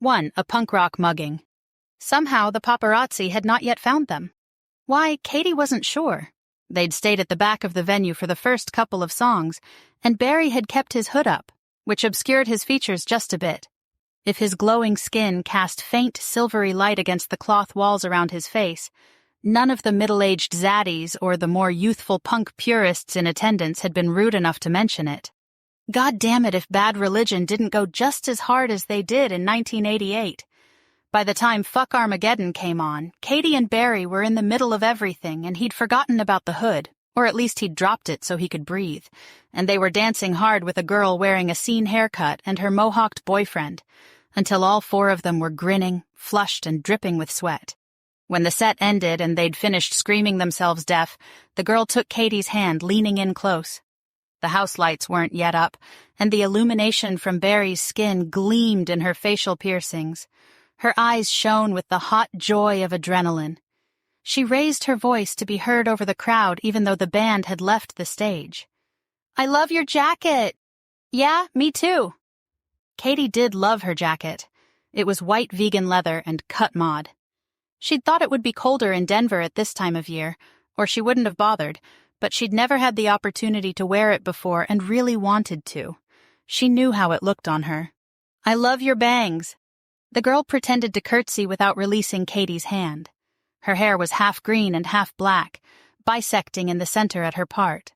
1. A punk rock mugging. Somehow the paparazzi had not yet found them. Why, Katie wasn't sure. They'd stayed at the back of the venue for the first couple of songs, and BERI had kept his hood up, which obscured his features just a bit. If his glowing skin cast faint silvery light against the cloth walls around his face, none of the middle-aged zaddies or the more youthful punk purists in attendance had been rude enough to mention it. God damn it if Bad Religion didn't go just as hard as they did in 1988. By the time Fuck Armageddon came on, Katie and BERI were in the middle of everything, and he'd forgotten about the hood, or at least he'd dropped it so he could breathe, and they were dancing hard with a girl wearing a scene haircut and her mohawked boyfriend, until all four of them were grinning, flushed and dripping with sweat. When the set ended and they'd finished screaming themselves deaf, the girl took Katie's hand, leaning in close. The house lights weren't yet up, and the illumination from BERI's skin gleamed in her facial piercings. Her eyes shone with the hot joy of adrenaline. She raised her voice to be heard over the crowd even though the band had left the stage. "I love your jacket!" "Yeah, me too." Katie did love her jacket. It was white vegan leather and cut mod. She'd thought it would be colder in Denver at this time of year, or she wouldn't have bothered, but she'd never had the opportunity to wear it before and really wanted to. She knew how it looked on her. "I love your bangs." The girl pretended to curtsy without releasing Katie's hand. Her hair was half green and half black, bisecting in the center at her part.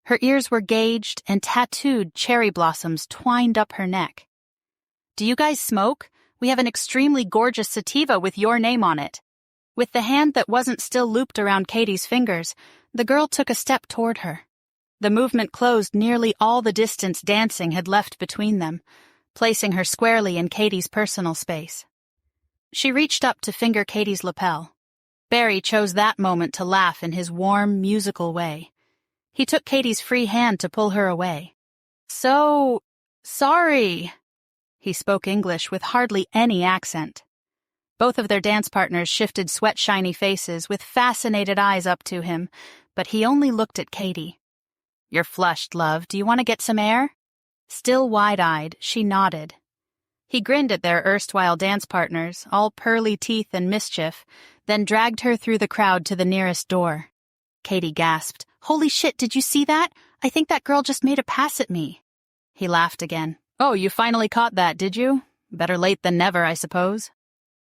Her ears were gauged, and tattooed cherry blossoms twined up her neck. "Do you guys smoke? We have an extremely gorgeous sativa with your name on it." With the hand that wasn't still looped around Katie's fingers, the girl took a step toward her. The movement closed nearly all the distance dancing had left between them, placing her squarely in Katie's personal space. She reached up to finger Katie's lapel. BERI chose that moment to laugh in his warm, musical way. He took Katie's free hand to pull her away. "So, sorry." He spoke English with hardly any accent. Both of their dance partners shifted sweat-shiny faces with fascinated eyes up to him, but he only looked at Katie. "You're flushed, love. Do you want to get some air?" Still wide-eyed, she nodded. He grinned at their erstwhile dance partners, all pearly teeth and mischief, then dragged her through the crowd to the nearest door. Katie gasped, "Holy shit, did you see that? I think that girl just made a pass at me." He laughed again. "Oh, you finally caught that, did you? Better late than never, I suppose."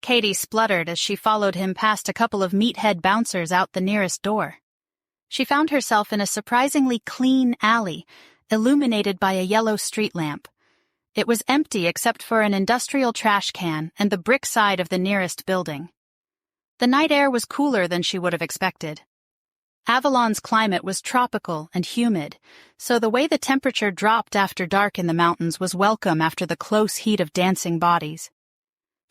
Katie spluttered as she followed him past a couple of meathead bouncers out the nearest door. She found herself in a surprisingly clean alley, illuminated by a yellow street lamp. It was empty except for an industrial trash can and the brick side of the nearest building. The night air was cooler than she would have expected. Avalon's climate was tropical and humid, so the way the temperature dropped after dark in the mountains was welcome after the close heat of dancing bodies.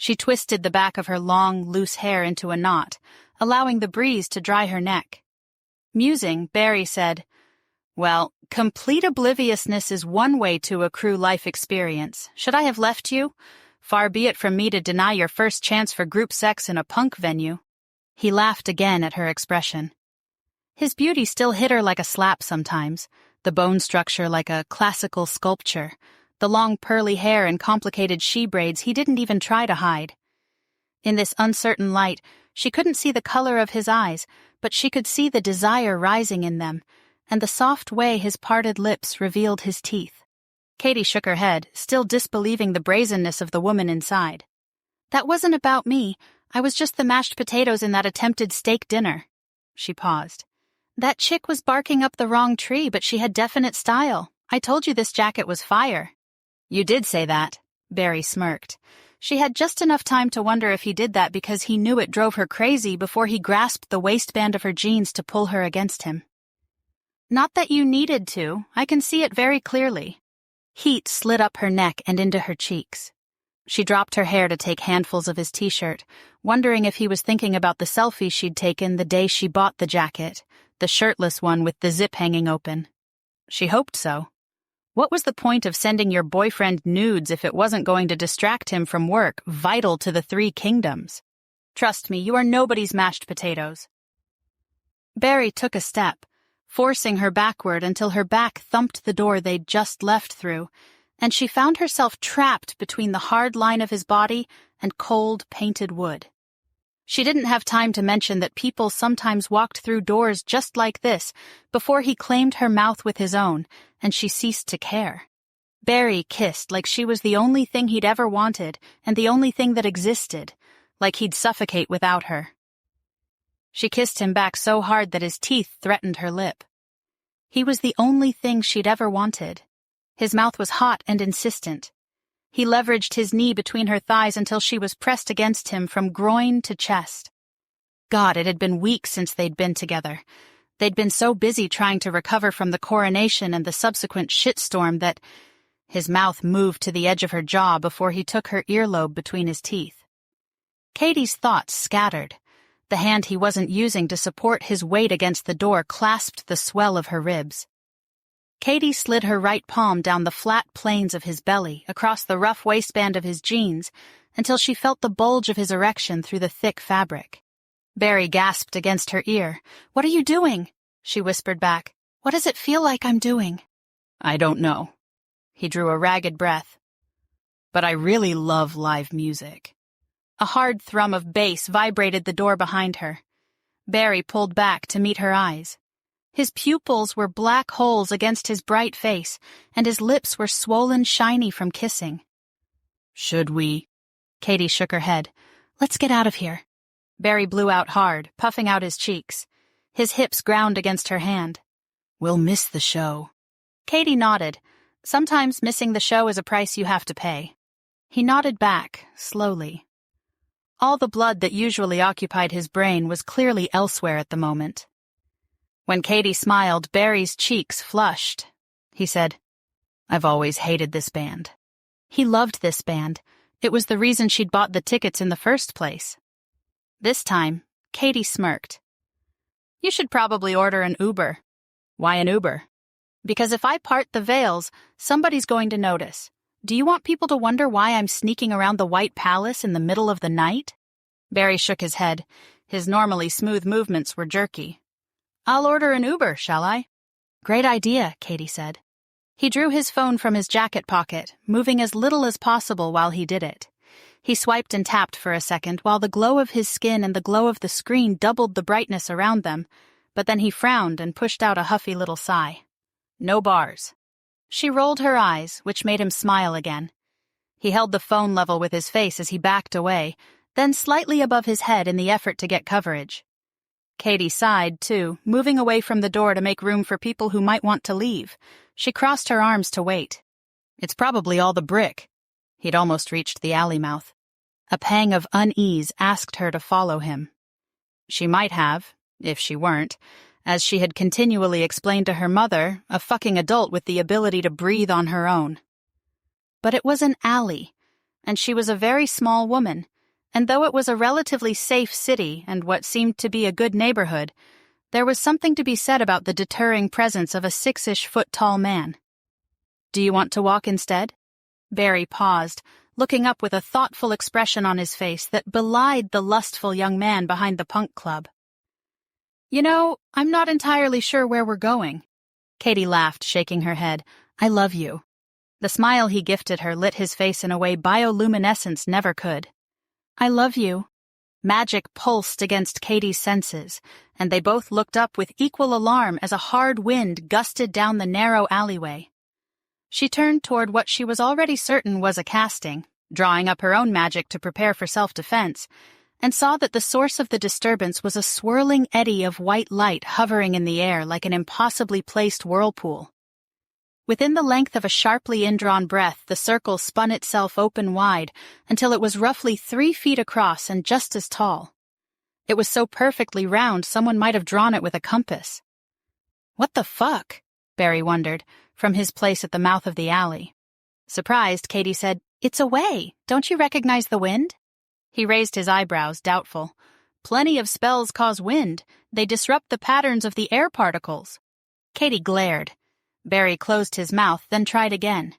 She twisted the back of her long, loose hair into a knot, allowing the breeze to dry her neck. Musing, BERI said, "Well, complete obliviousness is one way to accrue life experience. Should I have left you? Far be it from me to deny your first chance for group sex in a punk venue." He laughed again at her expression. His beauty still hit her like a slap sometimes, the bone structure like a classical sculpture, the long pearly hair and complicated she braids he didn't even try to hide. In this uncertain light, she couldn't see the color of his eyes, but she could see the desire rising in them, and the soft way his parted lips revealed his teeth. Katie shook her head, still disbelieving the brazenness of the woman inside. "That wasn't about me. I was just the mashed potatoes in that attempted steak dinner." She paused. "That chick was barking up the wrong tree, but she had definite style. I told you this jacket was fire." "You did say that," BERI smirked. She had just enough time to wonder if he did that because he knew it drove her crazy before he grasped the waistband of her jeans to pull her against him. "Not that you needed to. I can see it very clearly." Heat slid up her neck and into her cheeks. She dropped her hair to take handfuls of his t-shirt, wondering if he was thinking about the selfie she'd taken the day she bought the jacket, the shirtless one with the zip hanging open. She hoped so. What was the point of sending your boyfriend nudes if it wasn't going to distract him from work vital to the Three Kingdoms? "Trust me, you are nobody's mashed potatoes." BERI took a step, forcing her backward until her back thumped the door they'd just left through, and she found herself trapped between the hard line of his body and cold, painted wood. She didn't have time to mention that people sometimes walked through doors just like this before he claimed her mouth with his own, and she ceased to care. BERI kissed like she was the only thing he'd ever wanted and the only thing that existed, like he'd suffocate without her. She kissed him back so hard that his teeth threatened her lip. He was the only thing she'd ever wanted. His mouth was hot and insistent. He leveraged his knee between her thighs until she was pressed against him from groin to chest. God, it had been weeks since they'd been together. They'd been so busy trying to recover from the coronation and the subsequent shitstorm that his mouth moved to the edge of her jaw before he took her earlobe between his teeth. Katie's thoughts scattered. The hand he wasn't using to support his weight against the door clasped the swell of her ribs. Katie slid her right palm down the flat planes of his belly, across the rough waistband of his jeans, until she felt the bulge of his erection through the thick fabric. BERI gasped against her ear. "What are you doing?" she whispered back. "What does it feel like I'm doing?" "I don't know." He drew a ragged breath. "But I really love live music." A hard thrum of bass vibrated the door behind her. BERI pulled back to meet her eyes. His pupils were black holes against his bright face, and his lips were swollen shiny from kissing. "Should we?" Katie shook her head. "Let's get out of here." BERI blew out hard, puffing out his cheeks. His hips ground against her hand. "We'll miss the show." Katie nodded. Sometimes missing the show is a price you have to pay. He nodded back, slowly. All the blood that usually occupied his brain was clearly elsewhere at the moment. When Katie smiled, BERI's cheeks flushed. He said, "I've always hated this band." He loved this band. It was the reason she'd bought the tickets in the first place. This time, Katie smirked. "You should probably order an Uber." "Why an Uber?" "Because if I part the veils, somebody's going to notice. Do you want people to wonder why I'm sneaking around the White Palace in the middle of the night?" BERI shook his head. His normally smooth movements were jerky. "I'll order an Uber, shall I?" "Great idea," Katie said. He drew his phone from his jacket pocket, moving as little as possible while he did it. He swiped and tapped for a second while the glow of his skin and the glow of the screen doubled the brightness around them, but then he frowned and pushed out a huffy little sigh. "No bars." She rolled her eyes, which made him smile again. He held the phone level with his face as he backed away, then slightly above his head in the effort to get coverage. Katie sighed, too, moving away from the door to make room for people who might want to leave. She crossed her arms to wait. "It's probably all the brick." He'd almost reached the alley mouth. A pang of unease asked her to follow him. She might have, if she weren't, as she had continually explained to her mother, a fucking adult with the ability to breathe on her own. But it was an alley, and she was a very small woman, and though it was a relatively safe city and what seemed to be a good neighborhood, there was something to be said about the deterring presence of a 6-ish-foot-tall man. "Do you want to walk instead?" BERI paused, looking up with a thoughtful expression on his face that belied the lustful young man behind the punk club. "You know, I'm not entirely sure where we're going." Katie laughed, shaking her head. "I love you." The smile he gifted her lit his face in a way bioluminescence never could. "I love you." Magic pulsed against Katie's senses, and they both looked up with equal alarm as a hard wind gusted down the narrow alleyway. She turned toward what she was already certain was a casting, drawing up her own magic to prepare for self-defense, and saw that the source of the disturbance was a swirling eddy of white light hovering in the air like an impossibly placed whirlpool. Within the length of a sharply indrawn breath, the circle spun itself open wide until it was roughly 3 feet across and just as tall. It was so perfectly round someone might have drawn it with a compass. "What the fuck?" BERI wondered, from his place at the mouth of the alley. Surprised, Katie said, "It's away. Don't you recognize the wind?" He raised his eyebrows, doubtful. "Plenty of spells cause wind. They disrupt the patterns of the air particles." Katie glared. BERI closed his mouth, then tried again.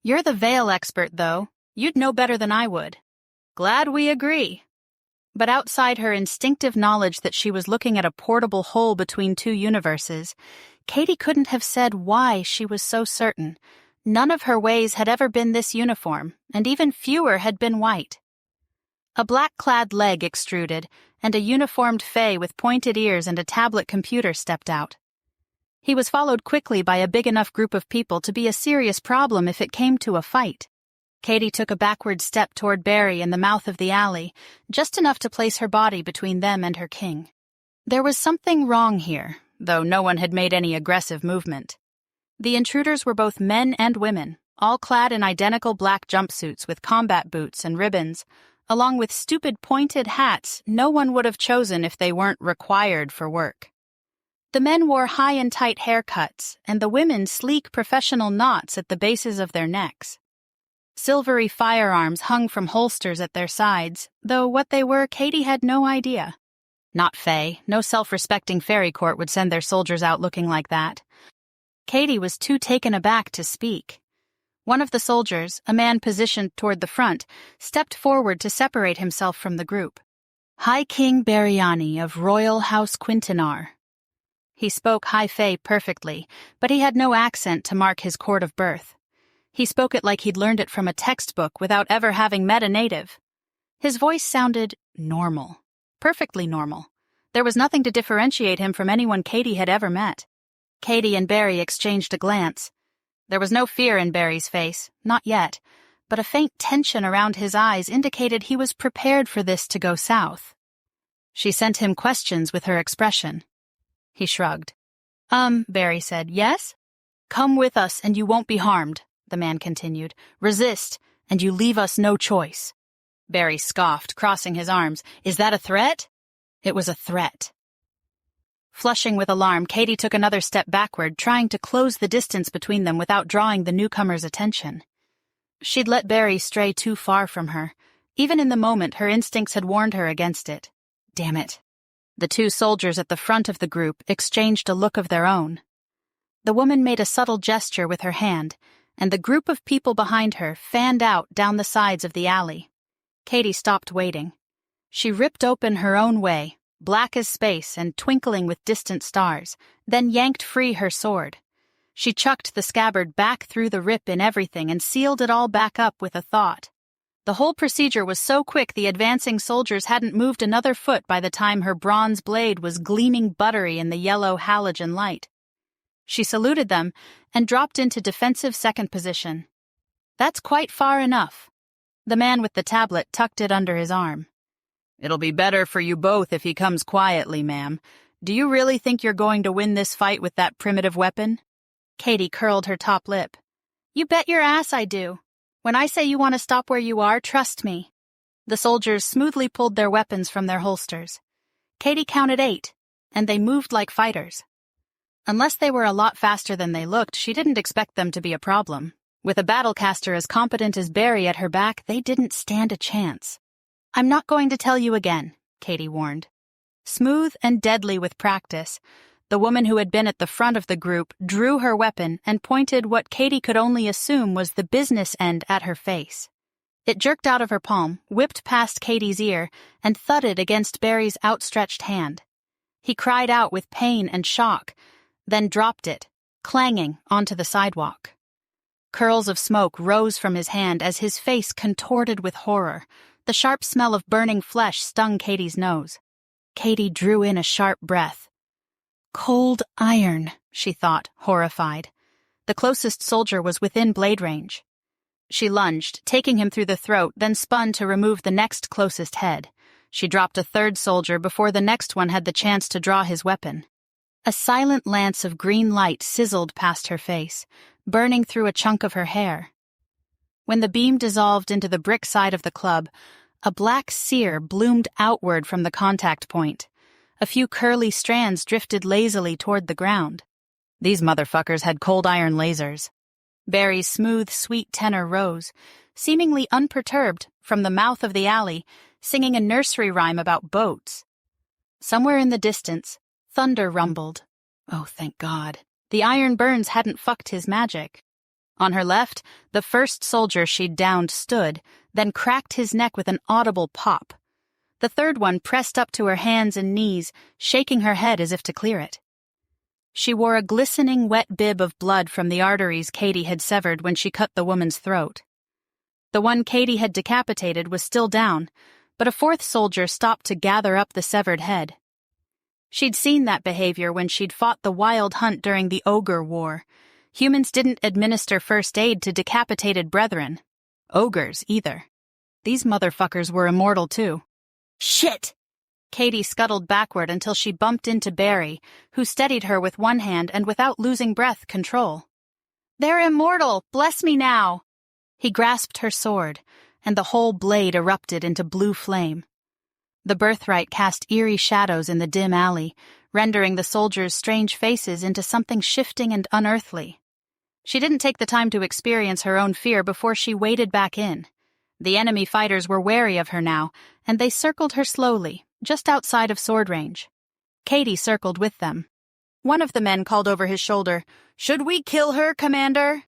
"You're the veil expert, though. You'd know better than I would." "Glad we agree." But outside her instinctive knowledge that she was looking at a portable hole between two universes, Katie couldn't have said why she was so certain. None of her ways had ever been this uniform, and even fewer had been white. A black-clad leg extruded, and a uniformed fae with pointed ears and a tablet computer stepped out. He was followed quickly by a big enough group of people to be a serious problem if it came to a fight. Katie took a backward step toward BERI in the mouth of the alley, just enough to place her body between them and her king. There was something wrong here, though no one had made any aggressive movement. The intruders were both men and women, all clad in identical black jumpsuits with combat boots and ribbons, along with stupid pointed hats no one would have chosen if they weren't required for work. The men wore high and tight haircuts, and the women sleek professional knots at the bases of their necks. Silvery firearms hung from holsters at their sides, though what they were Katie had no idea. Not fae, no self-respecting fairy court would send their soldiers out looking like that. Katie was too taken aback to speak. One of the soldiers, a man positioned toward the front, stepped forward to separate himself from the group. High King Beriani of Royal House Quintanar. He spoke High Fae perfectly, but he had no accent to mark his court of birth. He spoke it like he'd learned it from a textbook without ever having met a native. His voice sounded normal. Perfectly normal. There was nothing to differentiate him from anyone Katie had ever met. Katie and BERI exchanged a glance. There was no fear in BERI's face, not yet, but a faint tension around his eyes indicated he was prepared for this to go south. She sent him questions with her expression. He shrugged. BERI said, yes? Come with us and you won't be harmed, the man continued. Resist, and you leave us no choice. BERI scoffed, crossing his arms. Is that a threat? It was a threat. Flushing with alarm, Katie took another step backward, trying to close the distance between them without drawing the newcomer's attention. She'd let BERI stray too far from her. Even in the moment, her instincts had warned her against it. Damn it. The two soldiers at the front of the group exchanged a look of their own. The woman made a subtle gesture with her hand, and the group of people behind her fanned out down the sides of the alley. Katie stopped waiting. She ripped open her own way, black as space and twinkling with distant stars, then yanked free her sword. She chucked the scabbard back through the rip in everything and sealed it all back up with a thought. The whole procedure was so quick the advancing soldiers hadn't moved another foot by the time her bronze blade was gleaming buttery in the yellow halogen light. She saluted them and dropped into defensive second position. That's quite far enough. The man with the tablet tucked it under his arm. It'll be better for you both if he comes quietly, ma'am. Do you really think you're going to win this fight with that primitive weapon? Katie curled her top lip. You bet your ass I do. When I say you want to stop where you are, trust me. The soldiers smoothly pulled their weapons from their holsters. Katie counted 8, and they moved like fighters. Unless they were a lot faster than they looked, she didn't expect them to be a problem. With a battlecaster as competent as BERI at her back, they didn't stand a chance. I'm not going to tell you again, Katie warned. Smooth and deadly with practice, the woman who had been at the front of the group drew her weapon and pointed what Katie could only assume was the business end at her face. It jerked out of her palm, whipped past Katie's ear, and thudded against BERI's outstretched hand. He cried out with pain and shock, then dropped it, clanging onto the sidewalk. Curls of smoke rose from his hand as his face contorted with horror. The sharp smell of burning flesh stung Katie's nose. Katie drew in a sharp breath. Cold iron, she thought, horrified. The closest soldier was within blade range. She lunged, taking him through the throat, then spun to remove the next closest head. She dropped a third soldier before the next one had the chance to draw his weapon. A silent lance of green light sizzled past her face, burning through a chunk of her hair. When the beam dissolved into the brick side of the club, a black sear bloomed outward from the contact point. A few curly strands drifted lazily toward the ground. These motherfuckers had cold iron lasers. BERI's smooth, sweet tenor rose, seemingly unperturbed, from the mouth of the alley, singing a nursery rhyme about boats. Somewhere in the distance, thunder rumbled. Oh, thank God. The iron burns hadn't fucked his magic. On her left, the first soldier she'd downed stood, then cracked his neck with an audible pop. The third one pressed up to her hands and knees, shaking her head as if to clear it. She wore a glistening wet bib of blood from the arteries Katie had severed when she cut the woman's throat. The one Katie had decapitated was still down, but a fourth soldier stopped to gather up the severed head. She'd seen that behavior when she'd fought the Wild Hunt during the Ogre War. Humans didn't administer first aid to decapitated brethren. Ogres, either. These motherfuckers were immortal, too. Shit! Katie scuttled backward until she bumped into BERI, who steadied her with one hand and without losing breath control. They're immortal! Bless me now! He grasped her sword, and the whole blade erupted into blue flame. The birthright cast eerie shadows in the dim alley, rendering the soldiers' strange faces into something shifting and unearthly. She didn't take the time to experience her own fear before she waded back in. The enemy fighters were wary of her now, and they circled her slowly, just outside of sword range. Katie circled with them. One of the men called over his shoulder, "Should we kill her, Commander?"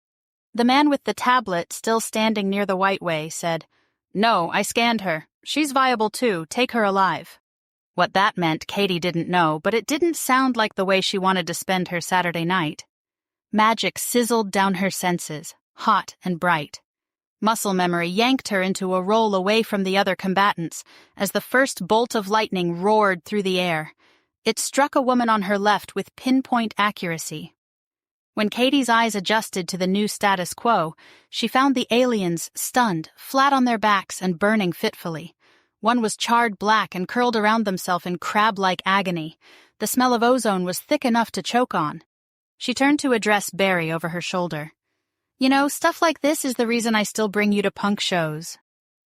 The man with the tablet, still standing near the White Way, said, "No, I scanned her. She's viable too, take her alive." What that meant, Katie didn't know, but it didn't sound like the way she wanted to spend her Saturday night. Magic sizzled down her senses, hot and bright. Muscle memory yanked her into a roll away from the other combatants as the first bolt of lightning roared through the air. It struck a woman on her left with pinpoint accuracy. When Katie's eyes adjusted to the new status quo, she found the aliens stunned, flat on their backs and burning fitfully. One was charred black and curled around themselves in crab-like agony. The smell of ozone was thick enough to choke on. She turned to address BERI over her shoulder. "You know, stuff like this is the reason I still bring you to punk shows."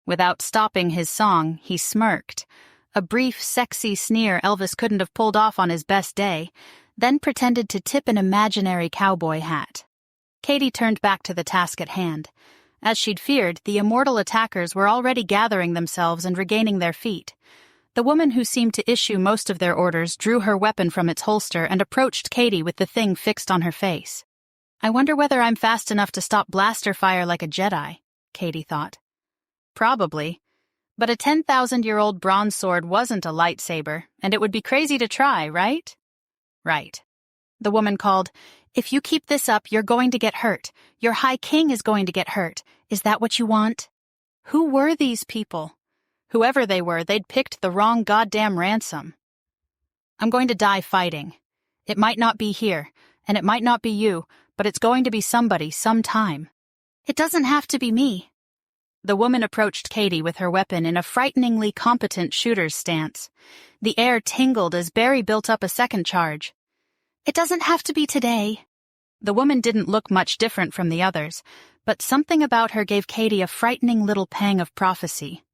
Without stopping his song, he smirked. A brief, sexy sneer Elvis couldn't have pulled off on his best day, then pretended to tip an imaginary cowboy hat. Katie turned back to the task at hand. As she'd feared, the immortal attackers were already gathering themselves and regaining their feet. The woman who seemed to issue most of their orders drew her weapon from its holster and approached Katie with the thing fixed on her face. "I wonder whether I'm fast enough to stop blaster fire like a Jedi," Katie thought. Probably. But a 10,000-year-old bronze sword wasn't a lightsaber, and it would be crazy to try, right? Right. The woman called, "If you keep this up, you're going to get hurt. Your High King is going to get hurt. Is that what you want?" Who were these people? Whoever they were, they'd picked the wrong goddamn ransom. "I'm going to die fighting. It might not be here, and it might not be you, but it's going to be somebody, sometime." "It doesn't have to be me." The woman approached Katie with her weapon in a frighteningly competent shooter's stance. The air tingled as BERI built up a second charge. "It doesn't have to be today." The woman didn't look much different from the others, but something about her gave Katie a frightening little pang of prophecy.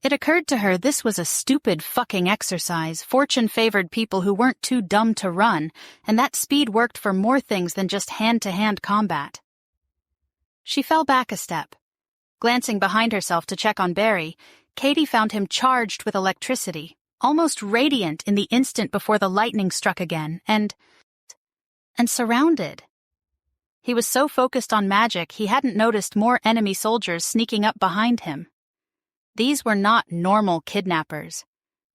It occurred to her this was a stupid fucking exercise. Fortune favored people who weren't too dumb to run, and that speed worked for more things than just hand-to-hand combat. She fell back a step. Glancing behind herself to check on BERI, Katie found him charged with electricity, almost radiant in the instant before the lightning struck again, and surrounded. He was so focused on magic he hadn't noticed more enemy soldiers sneaking up behind him. These were not normal kidnappers.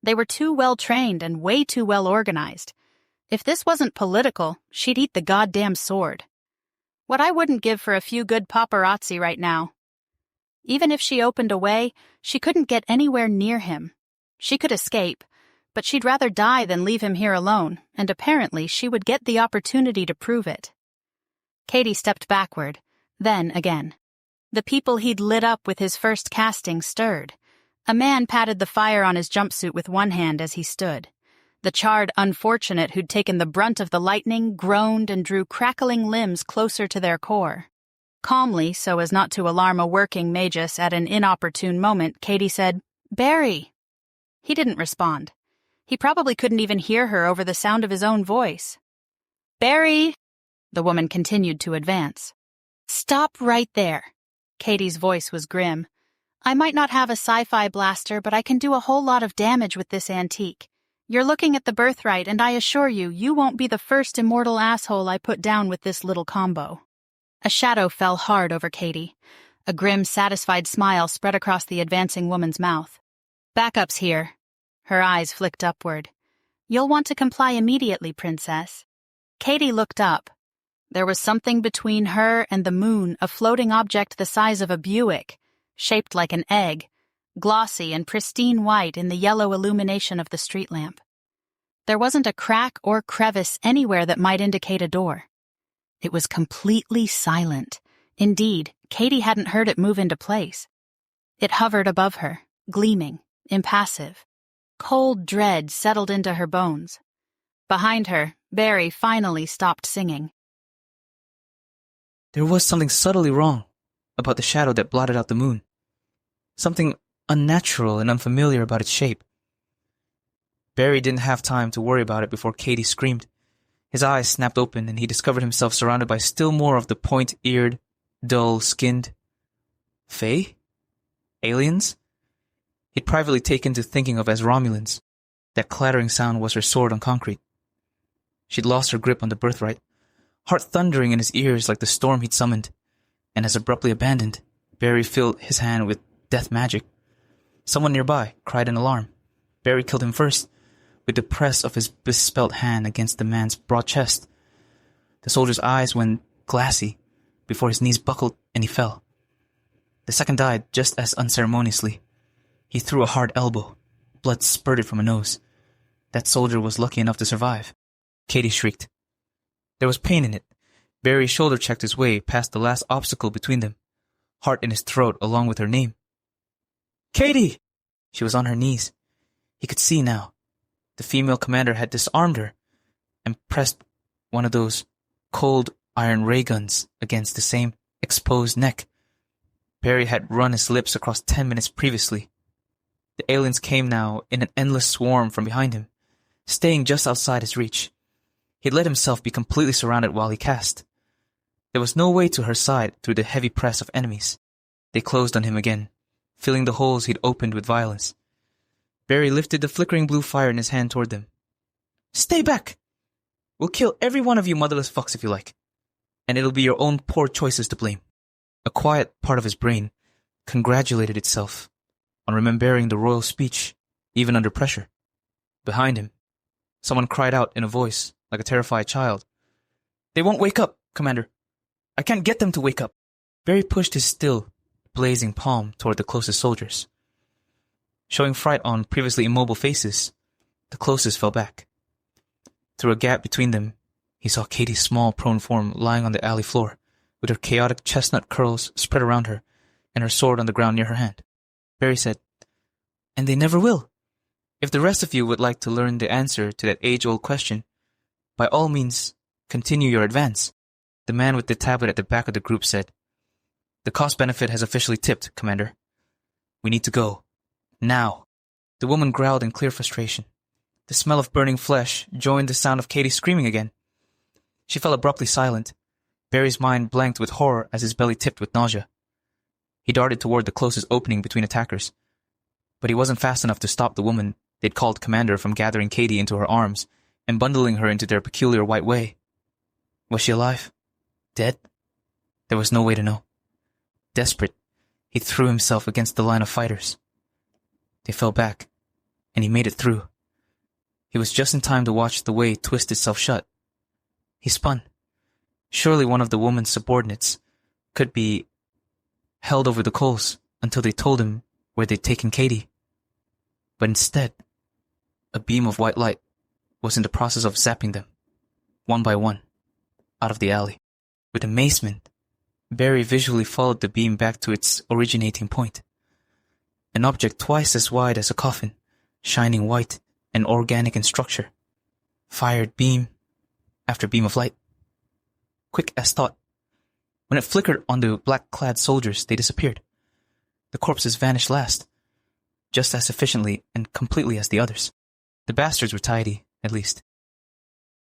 They were too well trained and way too well organized. If this wasn't political, she'd eat the goddamn sword. What I wouldn't give for a few good paparazzi right now. Even if she opened a way, she couldn't get anywhere near him. She could escape, but she'd rather die than leave him here alone, and apparently she would get the opportunity to prove it. Katie stepped backward, then again. The people he'd lit up with his first casting stirred. A man patted the fire on his jumpsuit with one hand as he stood. The charred unfortunate who'd taken the brunt of the lightning groaned and drew crackling limbs closer to their core. Calmly, so as not to alarm a working magus at an inopportune moment, Katie said, "BERI." He didn't respond. He probably couldn't even hear her over the sound of his own voice. "BERI!" The woman continued to advance. "Stop right there." Katie's voice was grim. "I might not have a sci-fi blaster, but I can do a whole lot of damage with this antique. You're looking at the birthright, and I assure you, you won't be the first immortal asshole I put down with this little combo." A shadow fell hard over Katie. A grim, satisfied smile spread across the advancing woman's mouth. "Backup's here." Her eyes flicked upward. "You'll want to comply immediately, Princess." Katie looked up. There was something between her and the moon, a floating object the size of a Buick, shaped like an egg, glossy and pristine white in the yellow illumination of the street lamp. There wasn't a crack or crevice anywhere that might indicate a door. It was completely silent. Indeed, Katie hadn't heard it move into place. It hovered above her, gleaming, impassive. Cold dread settled into her bones. Behind her, BERI finally stopped singing. There was something subtly wrong about the shadow that blotted out the moon. Something unnatural and unfamiliar about its shape. BERI didn't have time to worry about it before Katie screamed. His eyes snapped open and he discovered himself surrounded by still more of the point-eared, dull-skinned Fae? Aliens? He'd privately taken to thinking of as Romulans. That clattering sound was her sword on concrete. She'd lost her grip on the birthright, heart thundering in his ears like the storm he'd summoned, and as abruptly abandoned, BERI filled his hand with death magic. Someone nearby cried in alarm. BERI killed him first, with the press of his bespelt hand against the man's broad chest. The soldier's eyes went glassy before his knees buckled and he fell. The second died just as unceremoniously. He threw a hard elbow. Blood spurted from a nose. That soldier was lucky enough to survive. Katie shrieked. There was pain in it. BERI shoulder-checked his way past the last obstacle between them, heart in his throat along with her name. Katie! She was on her knees. He could see now. The female commander had disarmed her and pressed one of those cold iron ray guns against the same exposed neck. BERI had run his lips across 10 minutes previously. The aliens came now in an endless swarm from behind him, staying just outside his reach. He'd let himself be completely surrounded while he cast. There was no way to her side through the heavy press of enemies. They closed on him again, filling the holes he'd opened with violence. BERI lifted the flickering blue fire in his hand toward them. Stay back! We'll kill every one of you motherless fucks if you like, and it'll be your own poor choices to blame. A quiet part of his brain congratulated itself on remembering the royal speech, even under pressure. Behind him, someone cried out in a voice like a terrified child. They won't wake up, Commander. I can't get them to wake up. BERI pushed his still, blazing palm toward the closest soldiers. Showing fright on previously immobile faces, the closest fell back. Through a gap between them, he saw Katie's small, prone form lying on the alley floor, with her chaotic chestnut curls spread around her, and her sword on the ground near her hand. BERI said, And they never will. If the rest of you would like to learn the answer to that age-old question, by all means, continue your advance. The man with the tablet at the back of the group said, The cost-benefit has officially tipped, Commander. We need to go. Now. The woman growled in clear frustration. The smell of burning flesh joined the sound of Katie screaming again. She fell abruptly silent. BERI's mind blanked with horror as his belly tipped with nausea. He darted toward the closest opening between attackers. But he wasn't fast enough to stop the woman they'd called Commander from gathering Katie into her arms and bundling her into their peculiar white way. Was she alive? Dead? There was no way to know. Desperate, he threw himself against the line of fighters. They fell back, and he made it through. He was just in time to watch the way twist itself shut. He spun. Surely one of the woman's subordinates could be held over the coals until they told him where they'd taken Katie. But instead, a beam of white light was in the process of zapping them, one by one, out of the alley. With amazement, BERI visually followed the beam back to its originating point. An object twice as wide as a coffin, shining white and organic in structure, fired beam after beam of light. Quick as thought. When it flickered on the black-clad soldiers, they disappeared. The corpses vanished last, just as efficiently and completely as the others. The bastards were tidy, at least.